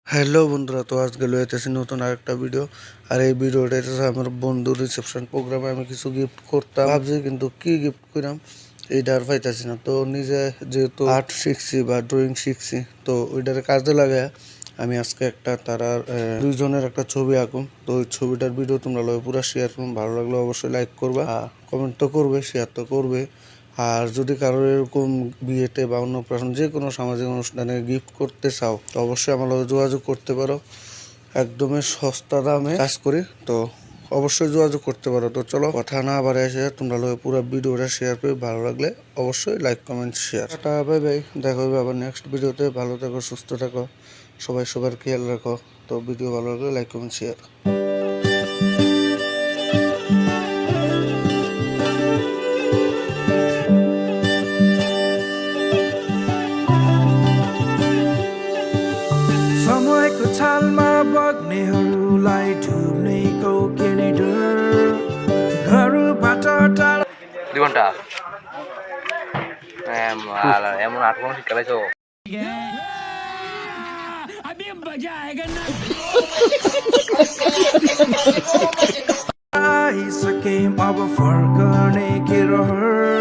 Hello বন্ধুরা, তো আজকে লইতেছি নতুন আরেকটা ভিডিও। আর এই ভিডিওটা আমার বন্ধুর রিসেপশন প্রোগ্রামে আমি কিছু গিফট করতাম ভাবছি, কিন্তু কি গিফট করাম এইটা আর পাইতেছি না। তো নিজে যেহেতু আর্ট শিখছি বা ড্রয়িং শিখছি, তো ওইটার কাজে লাগে আমি আজকে একটা তারার দুইজনের একটা ছবি আঁকুম। তো ওই ছবিটার ভিডিও তোমরা লগে পুরো শেয়ার করুন। ভালো লাগলে অবশ্যই লাইক করবে, কমেন্ট তো করবে, শেয়ার তো করবে। আর যদি কারোর এরকম বিয়েতে বা অন্নপ্রাশন যে কোনো সামাজিক অনুষ্ঠানে গিফট করতে চাও, তো অবশ্যই আমার লগে যোগাযোগ করতে পারো। একদমই সস্তা দামে কাজ করি, তো অবশ্যই যোগাযোগ করতে পারো। তো চলো কথা না বাড়ে এসে তোমরা লগে পুরো ভিডিওটা শেয়ার করে ভালো লাগলে অবশ্যই like comment share. Tata, bye bye, দেখা হবে আবার নেক্সট ভিডিওতে। ভালো থাকো, সুস্থ থাকো, সবাই সবার খেয়াল রাখো। তো ভিডিও ভালো লাগলে লাইক কমেন্ট শেয়ার। समयको छालमा बग्नेहरूलाई डुब्नेको के नै डर घरबाट टाढा 2 ঘন্টা এমন 8 ঘন্টা শিক্ষা পাইছো। आइसके अब फर्कने के रहर